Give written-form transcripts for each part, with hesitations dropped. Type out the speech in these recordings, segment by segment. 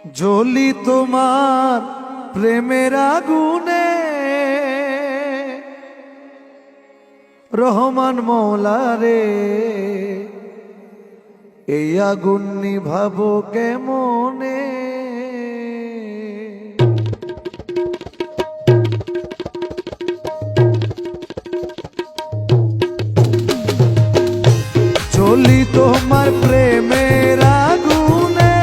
জ্বলি তোমার প্রেমের আগুনে, রহমান মৌলা রে, এই আগুন নিভাবো কেমনে। জ্বলি তোমার প্রেমের আগুনে,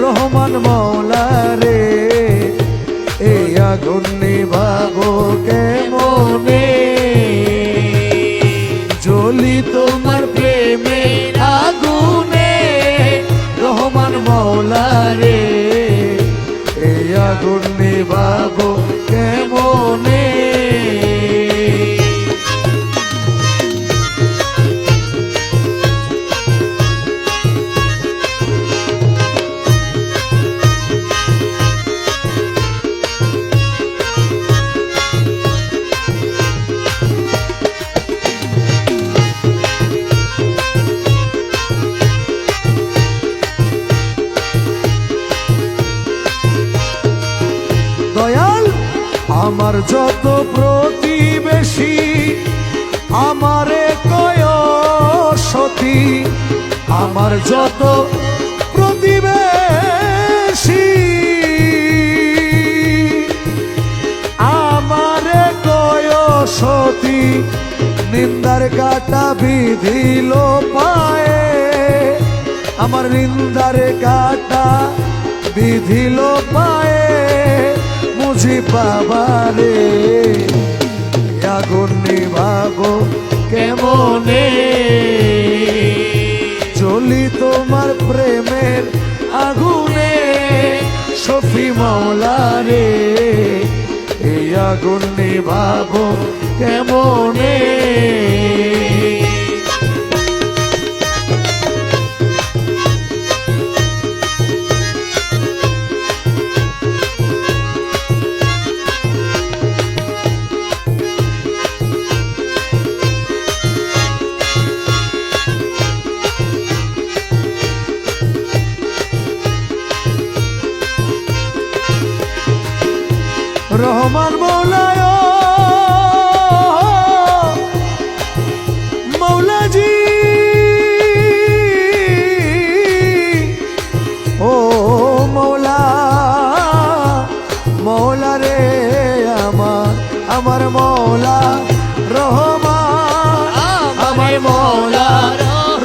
রহমান মৌলা রে, এই আগুন নিভাবো কেমনে। জ্বলি তোমার প্রেমের আগুনে, রহমান মৌলা রে, এই আগুন নিভাবো কেমনে। দয়াল আমার যত প্রতিবেশী, আমারে কয় সতী, আমার যত প্রতিবেশী, আমারে কয় সতী, নিন্দার কাটা বিধিল পায়ে, আমার নিন্দার কাটা বিধিল পায়ে, মুঝি বাবারে, আগুন নিভাবো কেমনে। জ্বলি তোমার প্রেমের আগুনে, শফি মৌলা রে, এই আগুন নিভাবো কেমনে। রহমান মৌলায় মৌলাজি, ও মৌলা, মৌলা রে আমার মৌলা রহমান, আমার মৌলা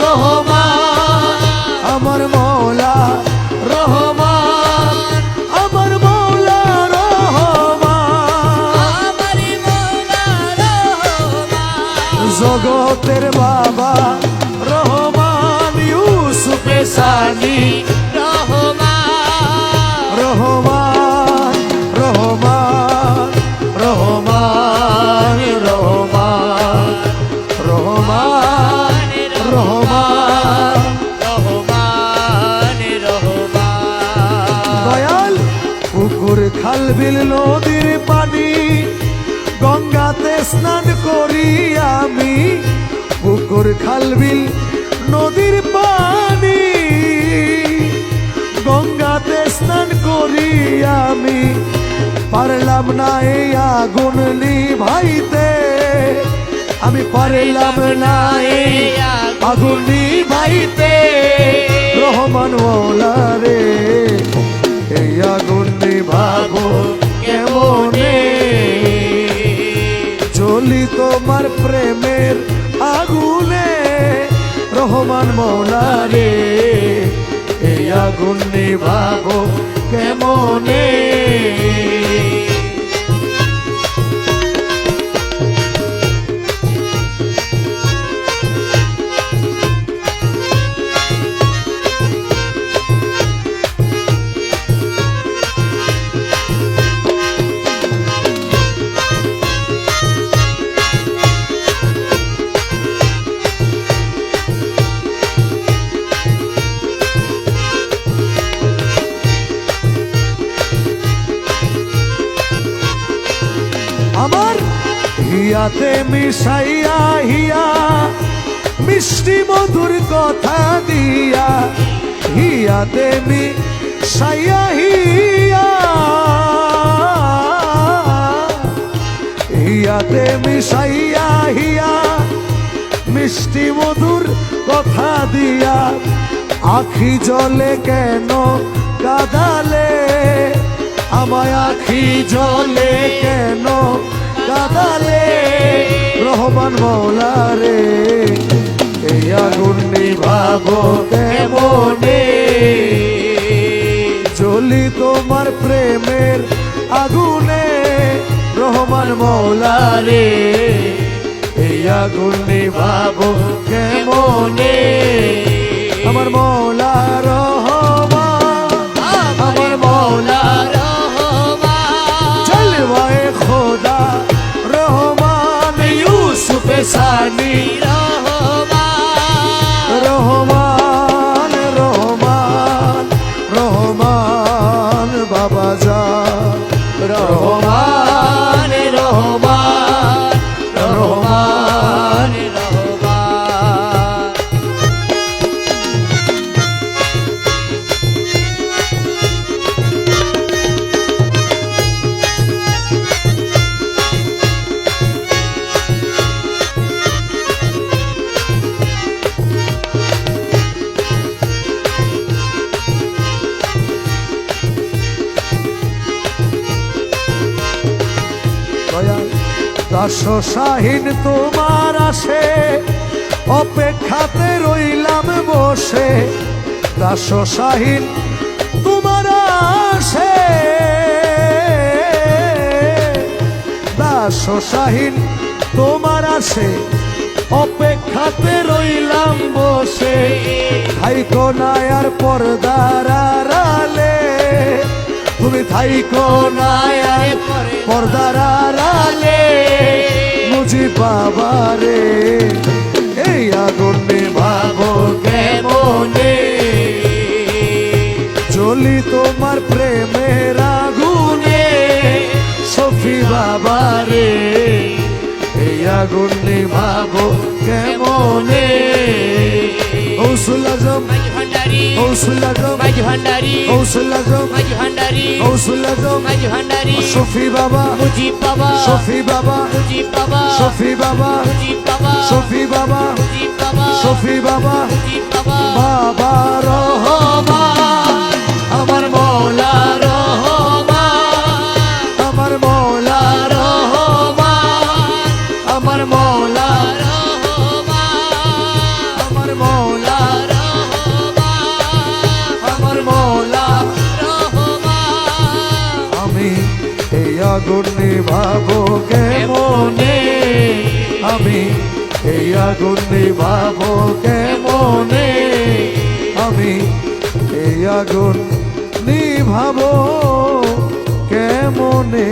রহমান, আমার মৌলা রহমান, আমার মৌলা জগতের বাবা রহমান, ইউসুফে সানি রহমান, রহমান রহমান রহমান রহমান রহমান রহমান দয়াল পুকুর খাল বিল নদীর পানি, গঙ্গাতে স্নান করি আমি, পুকুর খাল বিল নদীর পানি, গঙ্গাতে স্নান করি আমি, পারলাম না এই আগুন নিভাইতে, আমি পারলাম না এই আগুন নিভাইতে, রহমান মৌলা রে, এই আগুন নিভাবো কেমনে। জ্বলি তোমার প্রেমের আগুনে, রহমান মৌলা রে, এই আগুন নিভাবো কেমনে। আমার হিয়াতে মিশাইয়া হিয়া, মিষ্টি মধুর কথা দিয়া, হিয়াতে সাইয়া হিয়া হিয়াতে মিশাইয়া হিয়া মিষ্টি মধুর কথা দিয়া আখি জলে কেন কাঁদালে আমায় আখি জলে কেন কাঁদালে রহমান মৌলা রে এই আগুন নিভাবো কেমনে জ্বলি তোমার প্রেমের আগুনে রহমান মৌলা রে এই আগুন নিভাবো কেমনে আমার মৌলা রহমান আমার মৌলা জলওয়ায়ে খোদা রহমান ইউসুফ সানি রহমান রহমান রহমান বাবা যা রহমান রহমান রহমান দাস শাহীন তোমার আসে অপেক্ষাতে রইলাম বসে দাস শাহীন তোমার আসে দাস শাহীন তোমার আসে অপেক্ষাতে রইলাম বসে থাইকো না আর পর্দার আড়ালে তুমি থাইকো না আর পর্দার আড়ালে মুজি বাবা রে এই আগুন নিভাবো কেমনে জ্বলি তোমার প্রেমের আগুনে সফি বাবা রে এই আগুন নিভাবো কেমনে গৌসুল আজম গৌসুল আজম গৌসুল আজম গৌসুল আজম সফি বাবা মুজিব বাবা সফি বাবা মুজিব বাবা সফি বাবা মুজিব বাবা সফি বাবা মুজিব বাবা সফি বাবা মুজিব বাবা বাবা রহমান আমার মৌলা রহমান আমার মৌলা রহমান আমার মৌলা রহমান আমার মৌলা আমার মৌলা রহমান আমি এই আগুন নিভাবো কেমনে আমি এই আগুন নিভাবো কেমনে আমি এই আগুন নিভাবো কেমনে